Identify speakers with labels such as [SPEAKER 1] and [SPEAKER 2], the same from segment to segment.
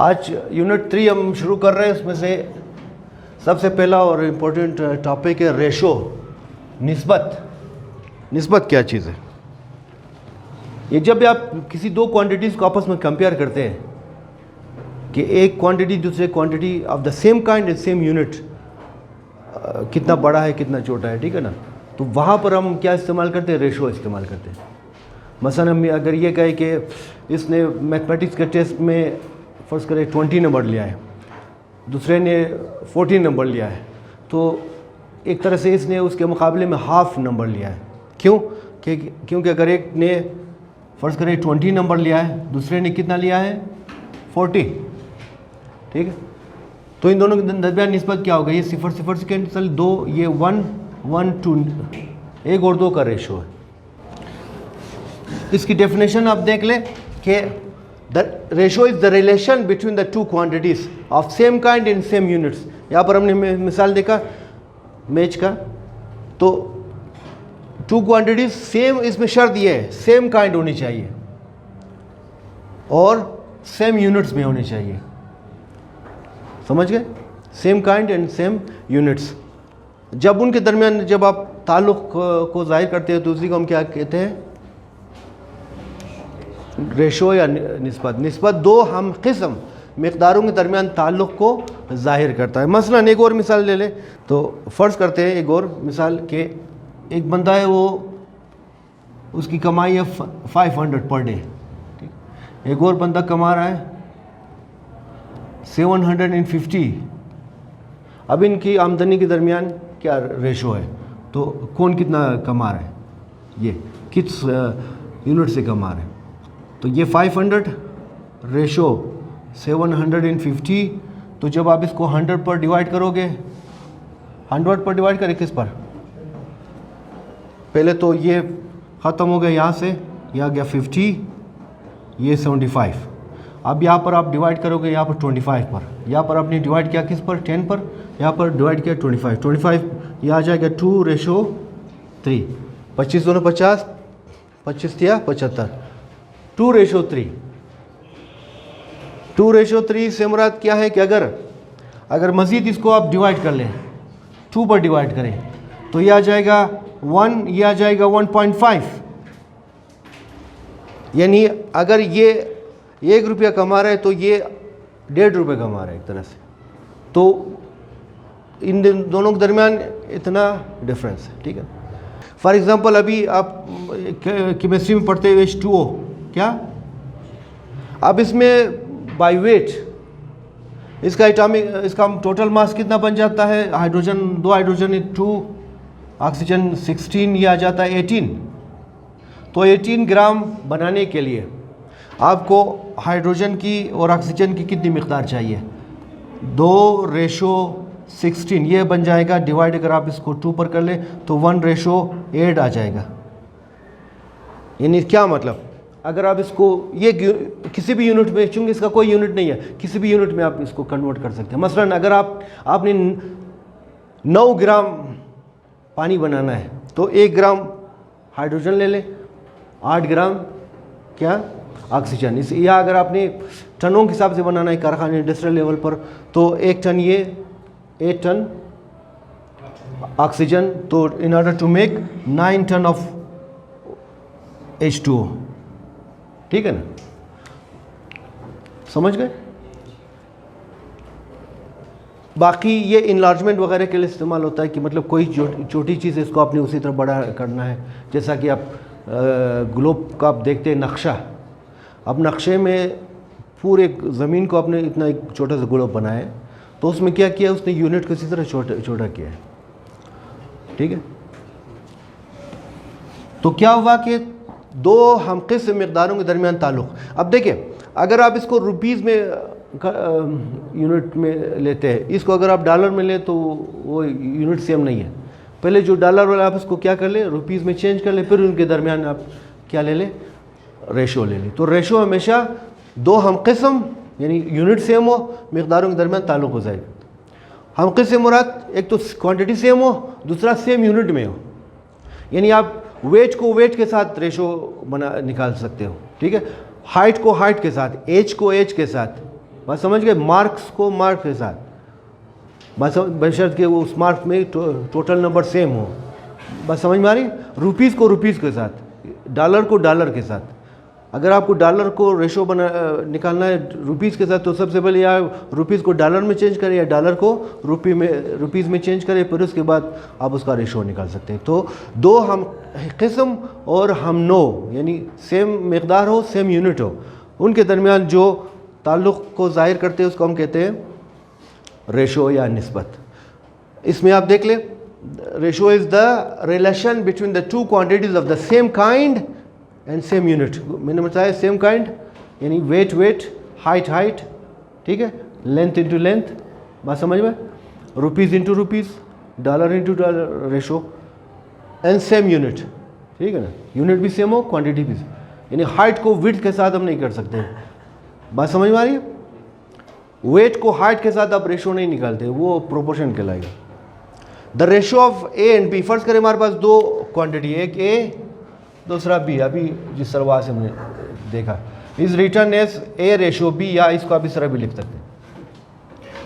[SPEAKER 1] आज यूनिट 3 हम शुरू कर रहे हैं। उसमें से सबसे पहला और इम्पोर्टेंट टॉपिक है रेशो, निस्बत। निस्बत क्या चीज़ है? ये जब भी आप किसी दो क्वांटिटीज़ को आपस में कंपेयर करते हैं कि एक क्वांटिटी दूसरे quantity of the same kind and same unit कितना बड़ा है कितना छोटा है, ठीक है ना, तो वहाँ पर हम क्या इस्तेमाल करते हैं? रेशो इस्तेमाल करते हैं। मसलन हम अगर ये कहें कि इसने मैथमेटिक्स के टेस्ट में फ़र्ज़ करें 20 नंबर लिया है, दूसरे ने 14 नंबर लिया है, तो एक तरह से इसने उसके मुकाबले में हाफ़ नंबर लिया है। क्यों? क्योंकि अगर एक ने फ़र्ज़ करें 20 नंबर लिया है, दूसरे ने कितना लिया है? 40, ठीक है। तो इन दोनों के दरमियान निस्बत क्या होगा? ये 0 0 से कैंसिल, 2, ये 1 1 2, 1 और 2 का रेशो है। इसकी डेफिनेशन आप देख लें कि the ratio is the relation between the two quantities of same kind in same units. यहाँ पर हमने मिसाल देखा मैच का, तो टू क्वांटिटीज़ सेम, इसमें शर्त ये है सेम काइंड होनी चाहिए और सेम यूनिट्स में होनी चाहिए। समझ गए? Same kind and same units. जब उनके दरमियान जब आप ताल्लुक़ को ज़ाहिर करते हैं तो उसी को हम क्या कहते हैं? रेशो या निस्बत। निस्बत दो हम किस्म मिक़दारों के दरमियान ताल्लुक़ को ज़ाहिर करता है। मसलन एक और मिसाल ले लें, तो फ़र्ज़ करते हैं एक और मिसाल के एक बंदा है, वो उसकी कमाई है 500 पर डे, ठीक। एक और बंदा कमा रहा है 750। अब इनकी आमदनी के दरमियान क्या रेशो है? तो कौन कितना कमा रहा है? ये किस यूनिट से कमा रहे हैं? तो ये 500 रेशो 750। तो जब आप इसको 100 पर डिवाइड करोगे, 100 पर डिवाइड करें किस पर? पहले तो ये ख़त्म हो गया, यहाँ से यहाँ गया 50, ये 75। अब यहाँ पर आप डिवाइड करोगे यहाँ पर 25 पर, यहाँ पर आपने डिवाइड किया किस पर? 10 पर, यहाँ पर डिवाइड किया 25। ये आ जाएगा 2:3। 25 दोनों 50, 25 या 75, 2:3। 2:3 से मुराद क्या है कि अगर मज़ीद इसको आप डिवाइड कर लें, 2 पर डिवाइड करें, तो ये आ जाएगा 1, ये आ जाएगा 1.5। यानी अगर ये 1 रुपया कमा रहा है तो ये 1.5 रुपये कमा रहा है एक तरह से। तो इन दोनों के दरमियान इतना डिफरेंस है, ठीक है। फॉर एग्ज़ाम्पल अभी आप केमिस्ट्री में पढ़ते हुए H2O, क्या? अब इसमें बाय वेट इसका इसका टोटल मास कितना बन जाता है? हाइड्रोजन 2 हाइड्रोजन 2, ऑक्सीजन 16, ये आ जाता है 18। तो 18 ग्राम बनाने के लिए आपको हाइड्रोजन की और ऑक्सीजन की कितनी मिक़दार चाहिए? 2:16। ये बन जाएगा डिवाइड, अगर आप इसको 2 पर कर लें तो 1:8 आ जाएगा। यानी क्या मतलब? अगर आप इसको ये किसी भी यूनिट में, चूँकि इसका कोई यूनिट नहीं है, किसी भी यूनिट में आप इसको कन्वर्ट कर सकते हैं। मसलन अगर आपने 9 ग्राम पानी बनाना है तो 1 ग्राम हाइड्रोजन ले लें, 8 ग्राम क्या? ऑक्सीजन। इस या अगर आपने टनों के हिसाब से बनाना है कारखाने इंडस्ट्रियल लेवल पर, तो 1 टन ये 8 टन ऑक्सीजन, तो in order to make 9 ton of H2O, ठीक है ना? समझ गए? बाकी ये इनलार्जमेंट वगैरह के लिए इस्तेमाल होता है कि मतलब कोई छोटी चीज़ है इसको आपने उसी तरह बड़ा करना है। जैसा कि आप ग्लोब का आप देखते हैं नक्शा, अब नक्शे में पूरे ज़मीन को आपने इतना एक छोटा सा ग्लोब बनाया है, तो उसमें क्या किया? उसने यूनिट को इसी तरह छोटा किया है, ठीक है। तो क्या हुआ कि दो हम किस्म मिक़दारों के दरमियान ताल्लुक़। अब देखिए, अगर आप इसको रुपीज़ में यूनिट में लेते हैं, इसको अगर आप डॉलर में लें तो वो यूनिट सेम नहीं है। पहले जो डॉलर वाला आप इसको क्या कर लें? रुपीज़ में चेंज कर लें, फिर उनके दरमियान आप क्या ले लें? रेशो ले लें। तो रेशो हमेशा दो हम किस्म यानी यूनिट सेम हो, मिक़दारों के दरमियान ताल्लुक़ हो जाएगा। हम किस्म मुराद एक तो क्वांटिटी सेम हो, दूसरा सेम यूनिट में हो। यानी आप वेट को वेट के साथ रेशो निकाल सकते हो, ठीक है। हाइट को हाइट के साथ, एज को एज के साथ, बात समझ गए, मार्क्स को मार्क के साथ, बस बशर्त के वो उस मार्क में टोटल नंबर सेम हो। बस समझ में आ रही, रुपीज़ को रुपीज़ के साथ, डॉलर को डॉलर के साथ। अगर आपको डॉलर को रेशो निकालना है रुपीज़ के साथ, तो सबसे पहले या रुपीज़ को डॉलर में चेंज करें या डॉलर को रुपीज़ में चेंज करें, फिर उसके बाद आप उसका रेशो निकाल सकते हैं। तो दो हम किस्म और हम नो, यानी सेम मकदार हो, सेम यूनिट हो, उनके दरमियान जो ताल्लुक़ को ज़ाहिर करते हैं उसको हम कहते हैं रेशो या निस्बत। इसमें आप देख लें, ratio is the relation between the two quantities of the same kind and same unit. मैंने बताया सेम काइंड यानी वेट वेट, हाइट हाइट, ठीक है, लेंथ इंटू लेंथ, बात समझ में, rupees into rupees, dollar into dollar ratio, and same unit, ठीक है ना, यूनिट भी सेम हो, क्वांटिटी भी, यानी हाइट को विड्थ के साथ हम नहीं कर सकते। बात समझ में आ रही है, वेट को हाइट के साथ आप रेशो नहीं निकालते, वो प्रोपोर्शन कहलाएगा। The ratio of A and B, फर्ज करें हमारे पास दो क्वांटिटी, एक ए दूसरा बी, अभी जिस तरह से हमने देखा, is written as A ratio B, या इसको आप इस तरह भी लिख सकते हैं।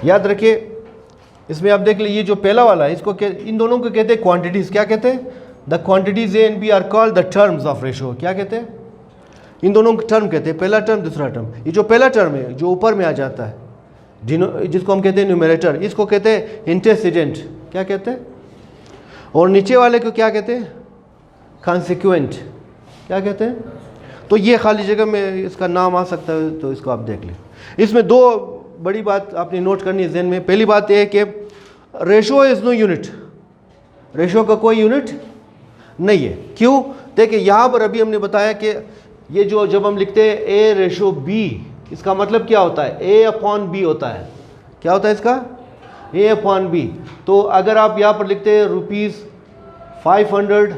[SPEAKER 1] याद रखिए, इसमें आप देख लीजिए, ये जो पहला वाला है इसको इन दोनों को कहते हैं क्वांटिटीज़। क्या कहते हैं? The quantities A and B are called the terms of ratio. क्या कहते हैं? इन दोनों को टर्म कहते हैं, पहला टर्म दूसरा टर्म। ये जो पहला टर्म है जो ऊपर में आ जाता है, जिसको हम कहते हैं न्यूमरेटर, इसको कहते हैं इंटेसिडेंट। क्या कहते हैं? और नीचे वाले को क्या कहते हैं? कॉन्सिक्वेंट। क्या कहते हैं? तो ये खाली जगह में इसका नाम आ सकता है, तो इसको आप देख लें। इसमें दो बड़ी बात आपने नोट करनी है ज़हन में। पहली बात यह है कि ratio is no unit, ratio का कोई यूनिट नहीं है। क्यों? देखिए यहाँ पर अभी हमने बताया कि ये जो जब हम लिखते हैं ए रेशो बी, इसका मतलब क्या होता है? ए अपॉन बी होता है। क्या होता है इसका? ए अपॉन बी। तो अगर आप यहाँ पर लिखते हैं ₹500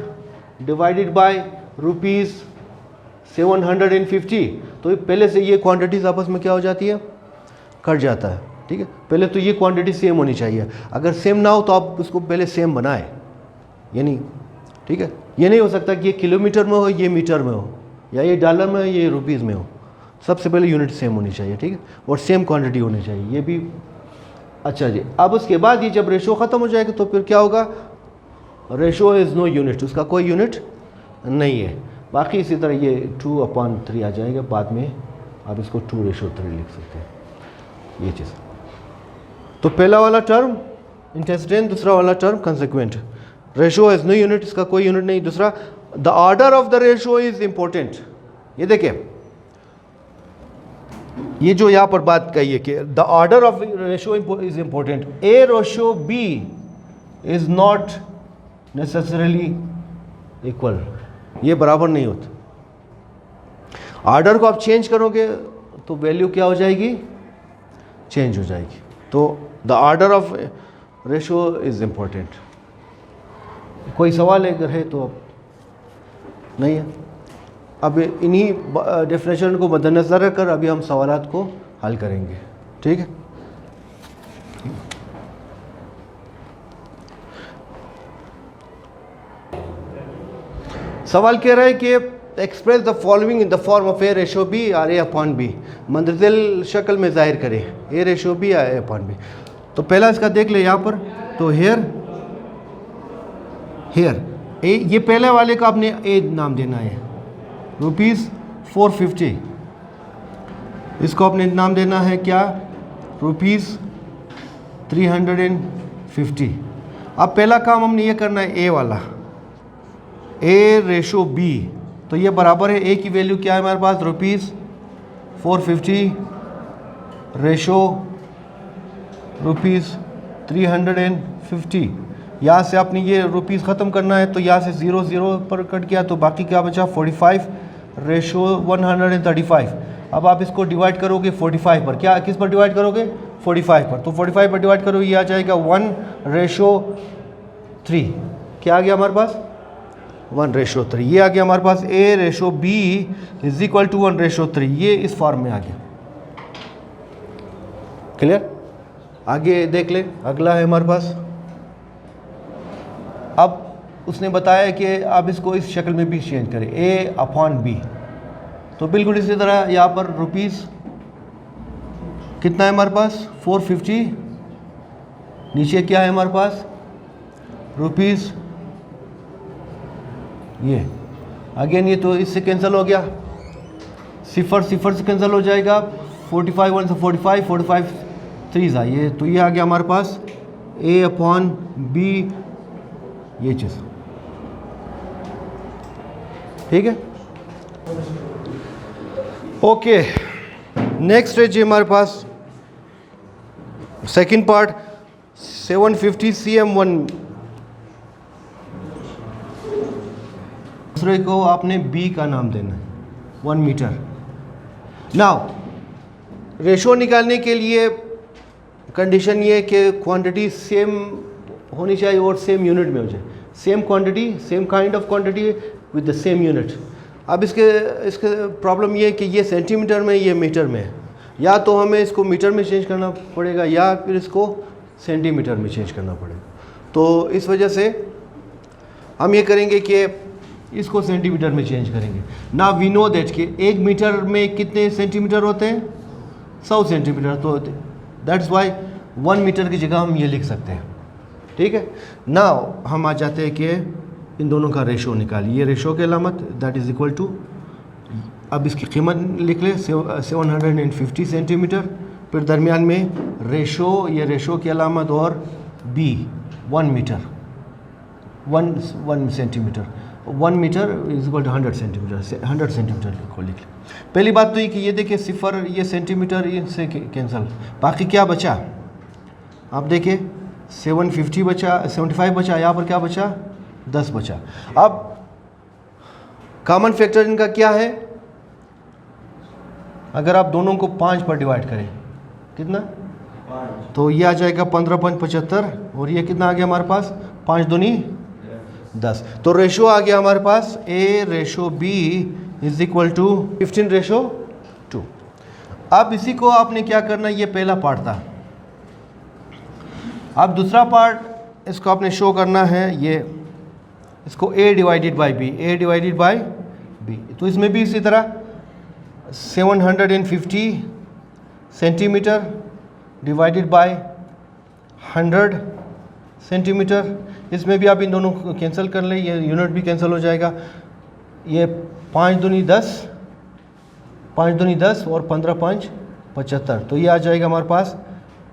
[SPEAKER 1] डिवाइडेड बाय ₹750, तो पहले से ये क्वांटिटीज़ आपस में क्या हो जाती है? कट जाता है। ठीक है, पहले तो ये क्वांटिटी सेम होनी चाहिए। अगर सेम ना हो तो आप उसको पहले सेम बनाएं, यानी ठीक है, ये नहीं हो सकता कि ये किलोमीटर में हो, ये मीटर में हो, या ये डॉलर में हो, ये रुपीज़ में हो। सबसे पहले यूनिट सेम होनी चाहिए, ठीक है, और सेम क्वांटिटी होनी चाहिए, ये भी। अच्छा जी, अब उसके बाद ये जब रेशो ख़त्म हो जाएगा तो फिर क्या होगा? रेशो इज़ नो यूनिट, उसका कोई यूनिट नहीं है। बाकी इसी तरह ये 2/3 आ जाएगा बाद में, आप इसको 2:3 लिख सकते हैं, ये चीज़। तो पहला वाला टर्म इंटेसिडेंट, दूसरा वाला term consequent. Ratio is no unit, इसका कोई यूनिट नहीं। दूसरा, the order of the ratio is important. ये देखिए, ये जो यहाँ पर बात कही है कि the order of ratio is important. A ratio B is not necessarily equal, ये बराबर नहीं होता। ऑर्डर को आप चेंज करोगे तो वैल्यू क्या हो जाएगी? चेंज हो जाएगी। तो the order of ratio is important. कोई सवाल अगर है तो नहीं है? अब इन्हीं डेफिनेशन को मद्देनज़र रखकर अभी हम सवालात को हल करेंगे, ठीक है। सवाल कह रहा है कि express the following in the form of a ratio B और ए अपॉन बी, मंदरजिल शक्ल में जाहिर करें ए रेशो बी या ए अपॉन बी। तो पहला इसका देख ले यहाँ पर, तो हेयर ए, ये पहले वाले का आपने ए नाम देना है, ₹450। इसको आपने नाम देना है क्या? ₹350। अब पहला काम हमने ये करना है ए वाला, ए रेशो बी। तो ये बराबर है, ए की वैल्यू क्या है हमारे पास? ₹450 रेशो ₹350। यहाँ से आपने ये रुपीज़ ख़त्म करना है, तो यहाँ से 0 पर कट गया, तो बाकी क्या बचा? 45 रेशो 135। अब आप इसको डिवाइड करोगे 45 पर, क्या किस पर डिवाइड करोगे? 45 पर। तो 45 पर डिवाइड करोगे, ये आ जाएगा 1:3। क्या आ गया हमारे पास? 1:3। ये आ गया हमारे पास A ratio B is equal to 1:3। ये इस फॉर्म में आ गया। क्लियर? आगे देख ले, अगला है हमारे पास। अब उसने बताया कि आप इसको इस शक्ल में भी चेंज करें, ए अपॉन बी। तो बिल्कुल इसी तरह यहाँ पर रुपीज़ कितना है हमारे पास 450, नीचे क्या है हमारे पास रुपीज़, ये अगेन ये तो इससे कैंसिल हो गया, सिफर सिफर से कैंसिल हो जाएगा, 45 1 से 45, 45 3 ये तो ये आ गया हमारे पास A/B, ये चीज़ ठीक है। ओके, नेक्स्ट है जी हमारे पास सेकंड पार्ट 750 cm 1, दूसरे को आपने B का नाम देना है 1 मीटर। नाउ रेशो निकालने के लिए कंडीशन ये कि क्वांटिटी सेम होनी चाहिए और सेम यूनिट में हो जाए, same quantity same kind of quantity with the same unit. अब इसके प्रॉब्लम ये है कि ये सेंटीमीटर में, ये मीटर में है, या तो हमें इसको मीटर में चेंज करना पड़ेगा या फिर इसको सेंटीमीटर में चेंज करना पड़ेगा। तो इस वजह से हम ये करेंगे कि इसको सेंटीमीटर में चेंज करेंगे। ना वी नो दैट कि 1 मीटर में कितने सेंटीमीटर होते हैं 100 सेंटीमीटर, तो दैट्स वाई 1 मीटर की जगह हम ये लिख सकते हैं, ठीक है। नाउ हम आ जाते हैं कि इन दोनों का रेशो निकालिए, ये रेशो की अलामत दैट इज़ इक्वल टू, अब इसकी कीमत लिख ले 750 सेंटीमीटर, फिर दरमियान में रेशो, ये रेशो की अलामत और B 1 metre 1 centimetre, 1 metre is equal to 100 centimetre, 100 centimetre को लिख ले। पहली बात तो ये कि ये देखिए सिफर, ये सेंटीमीटर इनसे कैंसिल, बाकी क्या बचा आप देखिए 750 बचा, 75 बचा, यहाँ पर क्या बचा 10 बचा। अब कॉमन फैक्टर इनका क्या है, अगर आप दोनों को 5 पर डिवाइड करें कितना 5, तो ये आ जाएगा 15 5 75, और ये कितना आ गया हमारे पास 5 दूनी 10, तो रेशो आ गया हमारे पास A/B इज इक्वल टू 15:2। अब इसी को आपने क्या करना, ये पहला पार्ट था, अब दूसरा पार्ट इसको आपने शो करना है, ये इसको A डिवाइडेड बाई B, तो इसमें भी इसी तरह 750 सेंटीमीटर डिवाइडेड बाय 100 सेंटीमीटर, इसमें भी आप इन दोनों को कैंसिल कर लें, ये यूनिट भी कैंसिल हो जाएगा, ये 5 दूनी 10, 5 दूनी 10 और 15 5 75, तो ये आ जाएगा हमारे पास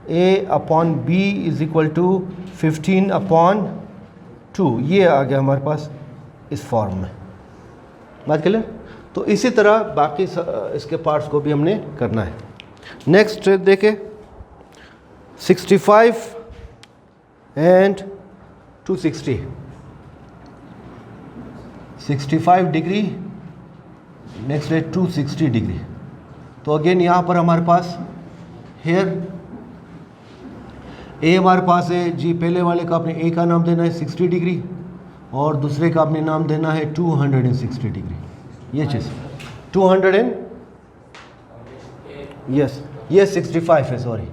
[SPEAKER 1] A/B इज इक्वल टू 15/2, ये आ गया हमारे पास इस फॉर्म में, बात क्लियर। तो इसी तरह बाकी इसके पार्ट्स को भी हमने करना है। नेक्स्ट देखें 65 एंड 260, 65 डिग्री, नेक्स्ट है 260 डिग्री। तो अगेन यहाँ पर हमारे पास हेयर ए हमारे पास है जी, पहले वाले का आपने ए का नाम देना है 60 डिग्री और दूसरे का आपने नाम देना है 260 डिग्री, ये चीज़ 200 एंड यस, ये 65 है, सॉरी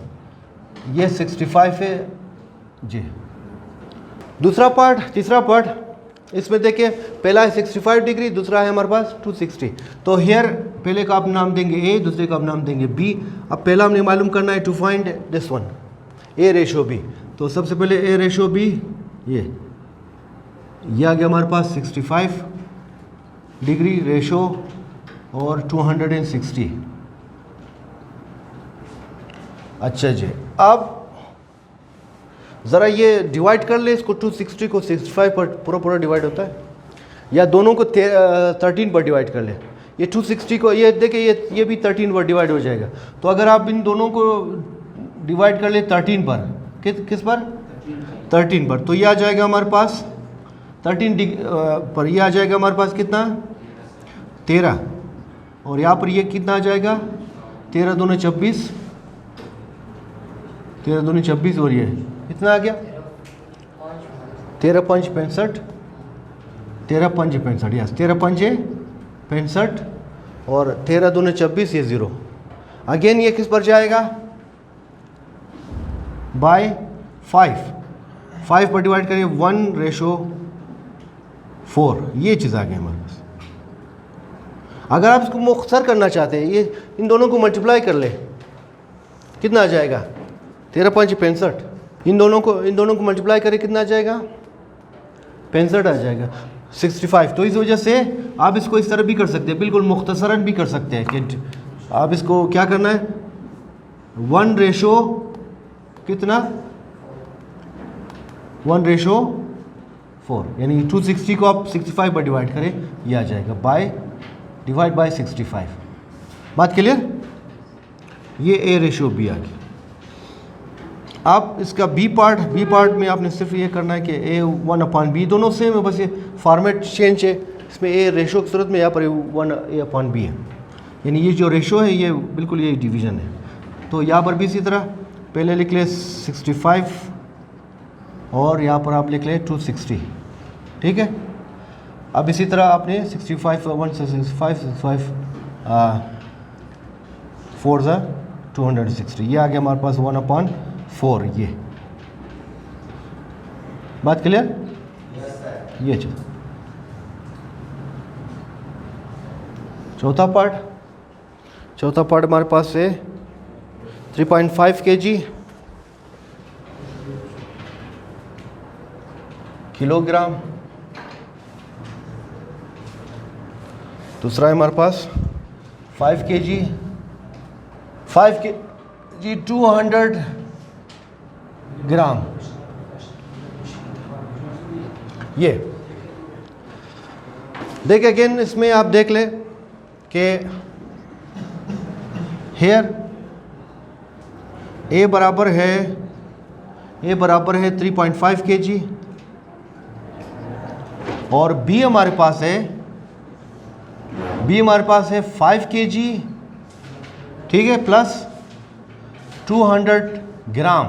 [SPEAKER 1] ये 65 है जी। दूसरा पार्ट, तीसरा पार्ट, इसमें देखिए पहला है 65 डिग्री, दूसरा है हमारे पास 260, तो हेयर पहले का आप नाम देंगे ए, दूसरे का आप नाम देंगे बी। अब पहला हमने मालूम करना है to find this one A/B, तो सबसे पहले A/B ये आ गया हमारे पास 65 डिग्री रेशो और 260। अच्छा जी, अब ज़रा ये डिवाइड कर ले इसको, 260 को 65 पर पूरा डिवाइड होता है, या दोनों को 13 पर डिवाइड कर ले, ये 260 को ये देखिए ये भी 13 पर डिवाइड हो जाएगा। तो अगर आप इन दोनों को डिवाइड कर ले 13 पर, किस पर 13 पर, तो ये आ जाएगा हमारे पास 13 पर, ये आ जाएगा हमारे पास कितना 13, और यहाँ पर ये कितना आ जाएगा 13 दूनी 26, 13 दूनी 26, और ये कितना आ गया 13 5 65, 13 5 65, यस 13 5 65 और 13 दूनी 26, ये 0। अगेन ये किस पर जाएगा बाय 5 पर डिवाइड करिए 1/4, ये चीज़ आ गई हमारे पास। अगर आप इसको मुख्तसर करना चाहते हैं, ये इन दोनों को मल्टीप्लाई कर ले, कितना आ जाएगा 13.65। इन दोनों को मल्टीप्लाई करें कितना आ जाएगा 65 आ जाएगा 65। तो इस वजह से आप इसको इस तरह भी कर सकते हैं, बिल्कुल मुख्तसरन भी कर सकते हैं कि आप इसको क्या करना है 1 कितना 1:4, यानी 260 को आप 65 पर डिवाइड करें ये आ जाएगा डिवाइड बाय 65। बात क्लियर? ये ए रेशो बी आ गया। आप इसका बी पार्ट में आपने सिर्फ ये करना है कि ए 1/b दोनों सेम है, बस ये फॉर्मेट चेंज है। इसमें ए रेशो की सूरत में यहाँ पर 1a/b है, यानी ये जो रेशो है ये बिल्कुल ये डिवीज़न है। तो यहाँ पर भी इसी तरह पहले लिख ले 65 और यहाँ पर आप लिख ले 260, ठीक है। अब इसी तरह आपने 65 4 260, ये आ गया हमारे पास 1/4। ये बात क्लियर? ये चौथा पार्ट हमारे पास है 3.5 kg किलोग्राम। दूसरा है हमारे पास 5 kg 200 ग्राम। ये देख अगेन इसमें आप देख ले कि हेयर ए बराबर है 3.5 kg और बी हमारे पास है 5 kg, ठीक है, प्लस 200 ग्राम।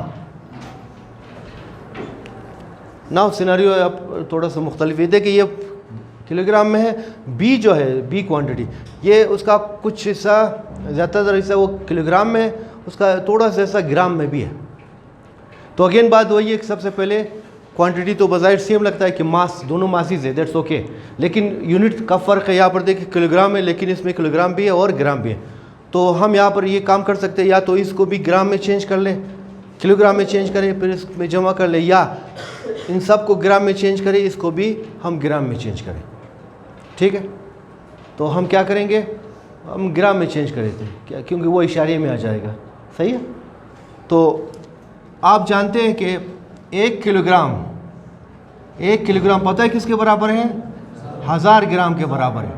[SPEAKER 1] नाउ सिनेरियो अब थोड़ा सा मुख्तलिफ है। देखिए ये किलोग्राम में है, बी जो है बी क्वांटिटी ये उसका कुछ हिस्सा ज़्यादातर हिस्सा वो किलोग्राम में है, उसका थोड़ा सा हिस्सा ग्राम में भी है। तो अगेन बात वही है कि सबसे पहले क्वांटिटी तो बज़ाहिर सेम लगता है कि मास दोनों मासीज है, दैट्स ओके, लेकिन यूनिट का फ़र्क है। यहाँ पर देखिए किलोग्राम है लेकिन इसमें किलोग्राम भी है और ग्राम भी है। तो हम यहाँ पर ये काम कर सकते हैं, या तो इसको भी ग्राम में चेंज कर लें, किलोग्राम में चेंज करें फिर इसमें जमा कर लें, या इन सब को ग्राम में चेंज करें, इसको भी हम ग्राम में चेंज करें, ठीक है। तो हम क्या करेंगे, हम ग्राम में चेंज करें थे क्या, क्योंकि वो इशारे में आ जाएगा, सही है। तो आप जानते हैं कि 1 किलोग्राम पता है किसके बराबर है 1000 ग्राम के बराबर है,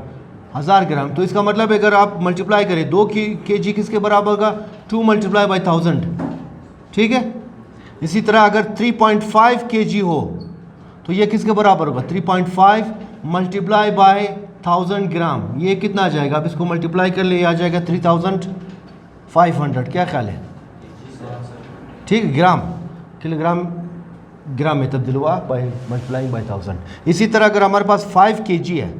[SPEAKER 1] 1000 ग्राम। तो इसका मतलब अगर आप मल्टीप्लाई करें 2 kg किसके बराबर होगा 2 × 1000, ठीक है। इसी तरह अगर 3.5 kg हो तो ये किसके बराबर होगा 3.5 × 1000 ग्राम, ये कितना आ जाएगा, आप इसको मल्टीप्लाई कर ले, ये आ जाएगा 3500। क्या ख्याल है, ठीक, ग्राम किलोग्राम ग्राम में तब्दील हुआ बाय मल्टीप्लाइंग बाय 1000। इसी तरह अगर हमारे पास 5 kg है,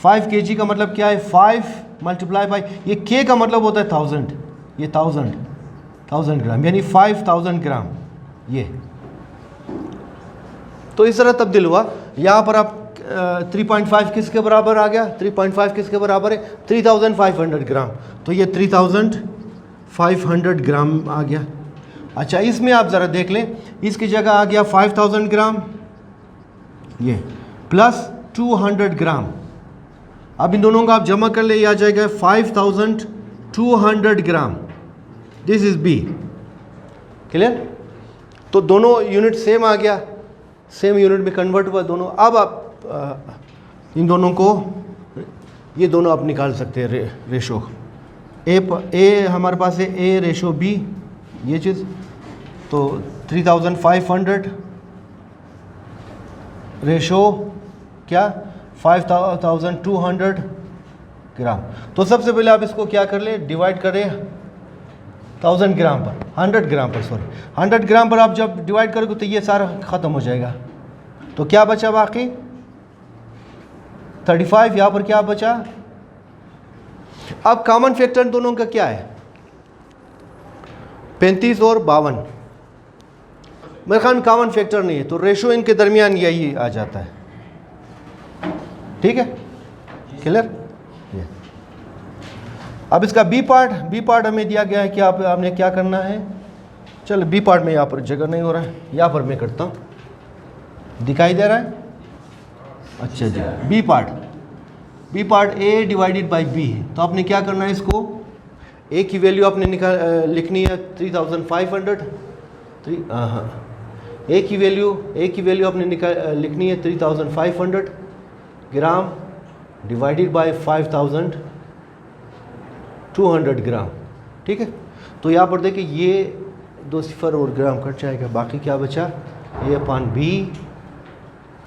[SPEAKER 1] 5 kg का मतलब क्या है 5 × बाय, ये k का मतलब होता है 1000, ये 1000 ग्राम यानी 5000 ग्राम ये। तो इस तरह तब्दील हुआ। यहाँ पर आप 3.5 किसके बराबर आ गया, 3.5 किसके बराबर है 3500 ग्राम, तो ये 3500 ग्राम आ गया। अच्छा इसमें आप ज़रा देख लें, इसकी जगह आ गया 5000 ग्राम ये प्लस 200 ग्राम। अब इन दोनों का आप जमा कर ले, ये आ जाएगा 5200 gram. This is B, clear. तो दोनों यूनिट सेम आ गया, सेम यूनिट में कन्वर्ट हुआ दोनों। अब आप इन दोनों को, ये दोनों आप निकाल सकते हैं रेशो। ए हमारे पास है ए रेशो बी, ये चीज़, तो 3500 रेशो क्या 5200 ग्राम। तो सबसे पहले आप इसको क्या कर ले, डिवाइड करें 1000 ग्राम पर, 100 ग्राम पर, सॉरी 100 ग्राम पर आप जब डिवाइड करोगे तो ये सारा ख़त्म हो जाएगा। तो क्या बचा बाकी 35, यहाँ पर क्या बचा। अब कॉमन फैक्टर दोनों का क्या है 35 और 52, मेरे ख्याल में कॉमन फैक्टर नहीं है, तो रेशो इनके दरमियान यही आ जाता है, ठीक है, क्लियर। अब इसका बी पार्ट हमें दिया गया है कि आपने क्या करना है। चलो बी पार्ट में यहाँ पर जगह नहीं हो रहा है, यहाँ पर मैं करता हूँ, दिखाई दे रहा है। अच्छा जी, B part A divided by B है। तो आपने क्या करना है, इसको ए की वैल्यू आपने लिखनी है 3500। हाँ, ए की वैल्यू आपने लिखनी है 3500 ग्राम डिवाइडेड बाय 5200 ग्राम। ठीक है, तो यहाँ पर देखिए ये 2 सिफर और ग्राम कट जाएगा, बाकी क्या बचा, A upon B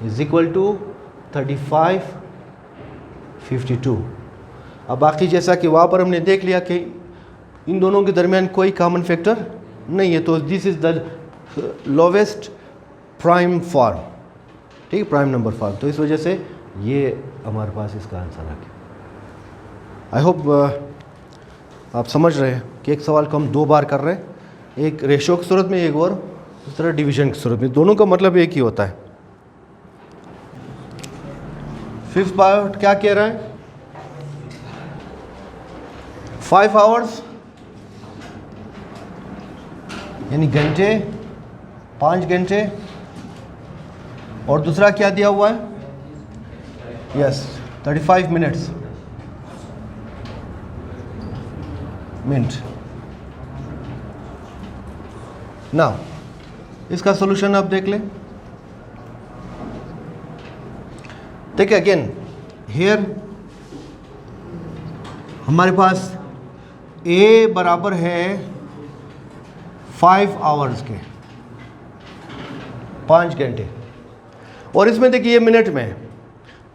[SPEAKER 1] is equal to 3552। अब बाकी जैसा कि वहाँ पर हमने देख लिया कि इन दोनों के दरमियान कोई कॉमन फैक्टर नहीं है, तो this is the lowest prime form. ठीक है, प्राइम नंबर फॉर्म। तो इस वजह से ये हमारे पास इसका आंसर आ गया। आई होप आप समझ रहे हैं कि एक सवाल को हम 2 बार कर रहे हैं, एक रेशो की सूरत में, एक और इस तरह डिवीजन की सूरत में। दोनों का मतलब एक ही होता है। 5th पार्ट क्या कह रहा है, 5 आवर्स यानी घंटे, 5 घंटे, और दूसरा क्या दिया हुआ है, यस 35 मिनट। नाउ इसका सॉल्यूशन आप देख लें। देखिए अगेन हियर हमारे पास ए बराबर है 5 आवर्स के, 5 घंटे, और इसमें देखिए ये मिनट में है।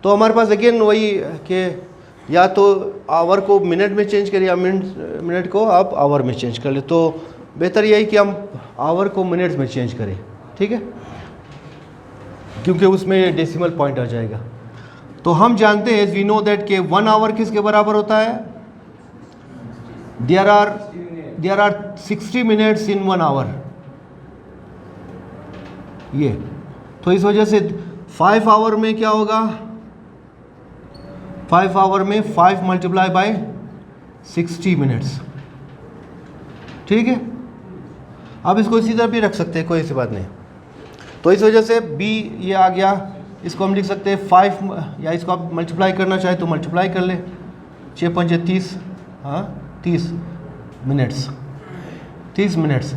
[SPEAKER 1] तो हमारे पास अगेन वही कि या तो आवर को मिनट में चेंज करें या मिनट को आप आवर में चेंज कर ले। तो बेहतर यही कि हम आवर को मिनट्स में चेंज करें। ठीक है, क्योंकि उसमें डेसिमल पॉइंट आ जाएगा। तो हम जानते हैं, वी नो दैट कि 1 आवर किसके बराबर होता है, there are 60 minutes in 1 hour. ये तो इस वजह से 5 आवर में क्या होगा, 5 आवर में 5 मल्टीप्लाई बाय 60 मिनट्स। ठीक है, अब इसको इसी तरह भी रख सकते हैं, कोई ऐसी बात नहीं। तो इस वजह से बी ये आ गया, इसको हम लिख सकते हैं 5, या इसको आप मल्टीप्लाई करना चाहे तो मल्टीप्लाई कर ले, 6 पंजे 30, हाँ 30 मिनट्स, 30 मिनट्स।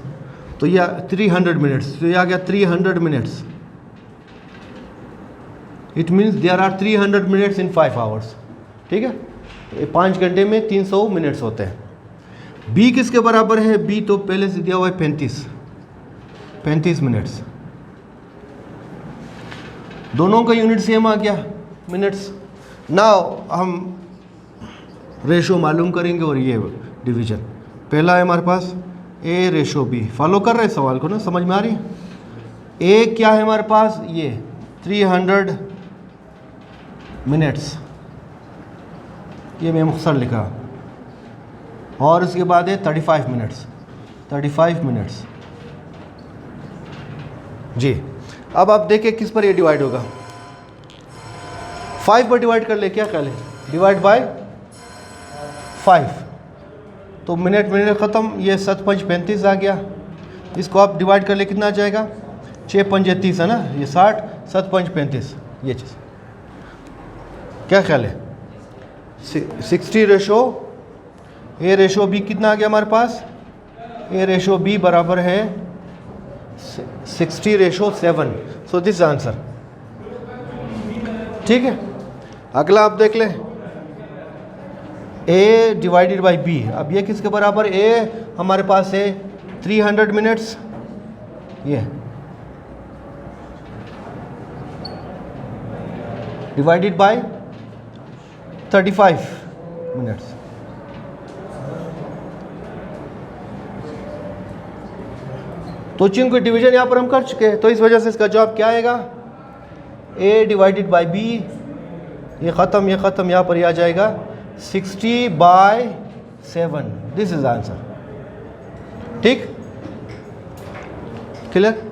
[SPEAKER 1] तो यह 300 मिनट्स, तो यह आ गया 300 minutes. It means there are 300 minutes in 5 hours. ठीक है, 5 घंटे में 300 मिनट्स होते हैं। बी किसके बराबर है, बी तो पहले से दिया हुआ है 35 मिनट्स। दोनों का यूनिट सेम आ गया, मिनट्स। नाउ हम रेशो मालूम करेंगे और ये डिवीजन। पहला है हमारे पास ए रेशो बी। फॉलो कर रहे हैं सवाल को ना, समझ में आ रही है। ए क्या है हमारे पास, ये 300 मिनट्स, ये मैं मुख्तसर लिखा, और उसके बाद है 35 मिनट्स जी। अब आप देखें किस पर ये डिवाइड होगा, 5 पर डिवाइड कर ले, क्या ख्याल है, डिवाइड बाय 5। तो मिनट ख़त्म, ये 7 पंज 35 आ गया। इसको आप डिवाइड कर ले, कितना आ जाएगा, 6 पंजे 30 है ना, ये 60, 7 पंज 35, ये चीज़ क्या ख्याल है। 60 रेशो ए रेशो बी कितना आ गया हमारे पास, ए रेशो बी बराबर है 60:7। So this answer. ठीक है, अगला आप देख लें, ए डिवाइडेड बाई बी। अब ये किसके बराबर, ए हमारे पास है 300 मिनट्स, ये डिवाइडेड बाय 35 मिनट्स। तो चूंकि डिवीजन यहाँ पर हम कर चुके हैं, तो इस वजह से इसका जवाब क्या आएगा, ए डिवाइडेड बाई बी, ये ख़त्म यहाँ पर ये आ जाएगा 60/7। This is answer. ठीक, क्लियर।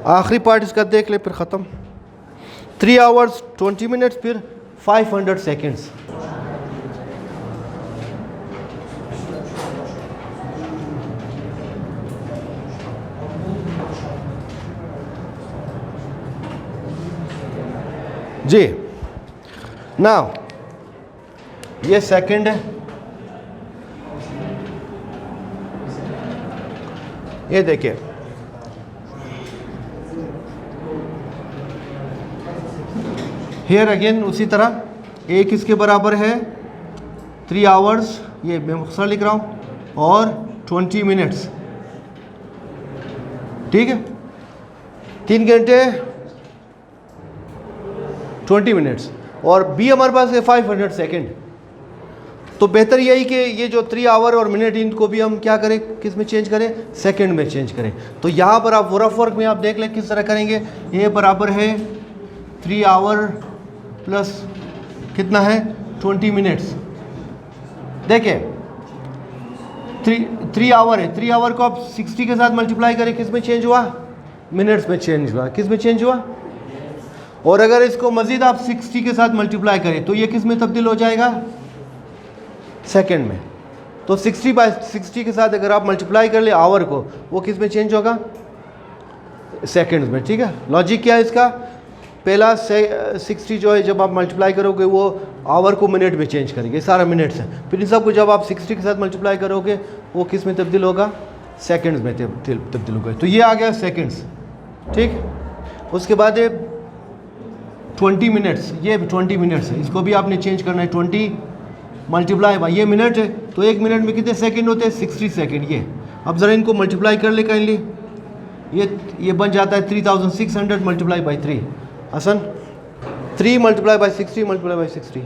[SPEAKER 1] आखिरी पार्ट इसका देख ले, फिर ख़त्म। 3 आवर्स 20 मिनट्स, फिर 500 सेकेंड्स। जी नाउ ये सेकंड है, ये देखिए हेयर अगेन उसी तरह एक इसके बराबर है 3 आवर्स, ये मैं मुख्तसर लिख रहा हूँ, और 20 मिनट्स, ठीक है, 3 घंटे 20 मिनट्स, और बी हमारे पास है 500 सेकेंड। तो बेहतर यही कि ये जो 3 आवर और मिनट इनको भी हम क्या करें, किस में चेंज करें, सेकंड में चेंज करें। तो यहाँ पर आप रफ वर्क में आप देख लें किस तरह करेंगे। ये बराबर है 3 आवर प्लस कितना है 20 मिनट्स। देखिए 3 आवर है, 3 आवर को आप 60 के साथ मल्टीप्लाई करें, किस में चेंज हुआ, मिनट्स में चेंज हुआ, किस में चेंज हुआ। और अगर इसको मज़ीद आप 60 के साथ मल्टीप्लाई करें तो ये किस में तब्दील हो जाएगा, सेकंड में। तो 60/60 के साथ अगर आप मल्टीप्लाई कर ले आवर को, वो किस में चेंज होगा, सेकंड्स में, ठीक है। लॉजिक क्या है इसका, पहला 60 जो है जब आप मल्टीप्लाई करोगे वो आवर को मिनट में चेंज करेंगे, सारा मिनट्स है। फिर इन सबको जब आप 60 के साथ मल्टीप्लाई करोगे वो किस में तब्दील होगा, सेकंड्स में तब्दील होगा। तो ये आ गया सेकंड्स, ठीक। उसके बाद 20 मिनट्स, ये 20 मिनट्स है, इसको भी आपने चेंज करना है। 20 मल्टीप्लाई बाई ये मिनट है, तो 1 मिनट में कितने सेकंड होते हैं, 60 सेकंड। ये अब ज़रा इनको मल्टीप्लाई कर ले काइंडली, ये बन जाता है 3600 मल्टीप्लाई बाई 3। हसन 3 मल्टीप्लाई बाई 60 मल्टीप्लाई बाई 60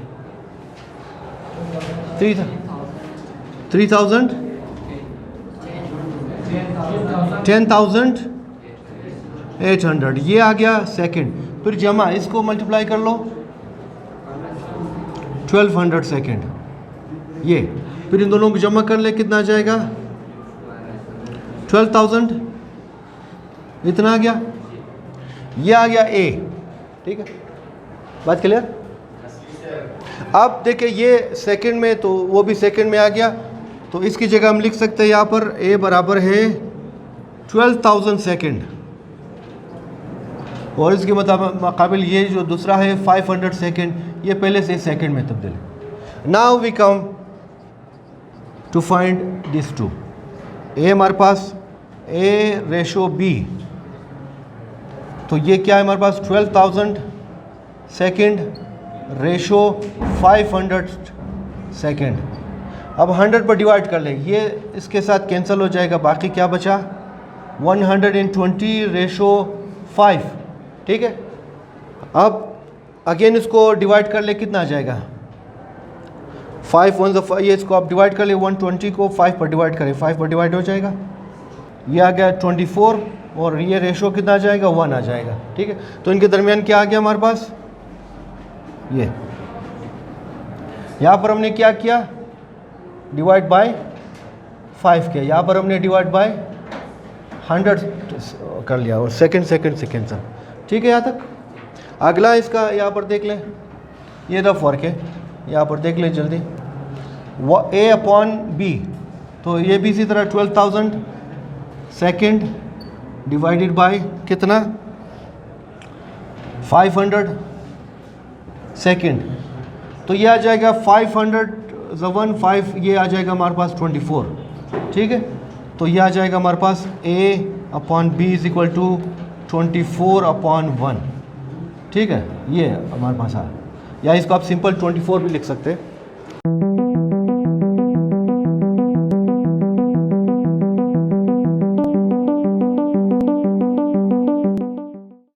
[SPEAKER 1] 3000 10,800 ये आ गया सेकंड। फिर जमा इसको मल्टीप्लाई कर लो 1200 सेकंड, ये फिर इन दोनों को जमा कर ले, कितना आ जाएगा 12,000, इतना आ गया। ये आ गया ए, ठीक है, बात क्लियर। अब देखिए ये सेकंड में, तो वो भी सेकंड में आ गया, तो इसकी जगह हम लिख सकते हैं यहाँ पर ए बराबर है 12,000 सेकंड, और इसके मुकाबिल ये जो दूसरा है 500 सेकंड, ये पहले से सेकंड में तब्दील है। Now we come to find this two. A हमारे पास ए रेशो बी, तो ये क्या है हमारे पास 12,000 सेकंड रेशो 500 सेकंड। अब 100 पर डिवाइड कर ले, ये इसके साथ कैंसिल हो जाएगा, बाकी क्या बचा 120 रेशो 5, ठीक है। अब अगेन इसको डिवाइड कर ले, कितना आ जाएगा 5 1 5, ये इसको आप डिवाइड कर ले, 120 को 5 पर डिवाइड करें, 5 पर डिवाइड हो जाएगा, ये आ गया 24, और ये रेशो कितना आ जाएगा 1 आ जाएगा, ठीक है। तो इनके दरमियान क्या आ गया हमारे पास, ये यहाँ पर हमने क्या किया, डिवाइड बाय 5 किया, यहाँ पर हमने डिवाइड बाय 100 कर लिया, और सेकंड से कैंसिल, ठीक है। यहाँ तक अगला इसका यहाँ पर देख लें, ये रफ वर्क है, यहाँ पर देख लें जल्दी, ए अपॉन बी, तो ये भी इसी तरह 12,000 सेकंड डिवाइडेड बाय कितना 500 सेकंड, तो ये आ जाएगा 500 ये आ जाएगा हमारे पास 24, ठीक है। तो ये आ जाएगा हमारे पास a upon B is equal to 24/1, ठीक है। ये हमारे पास आ, या इसको आप सिंपल 24 भी लिख सकते हैं।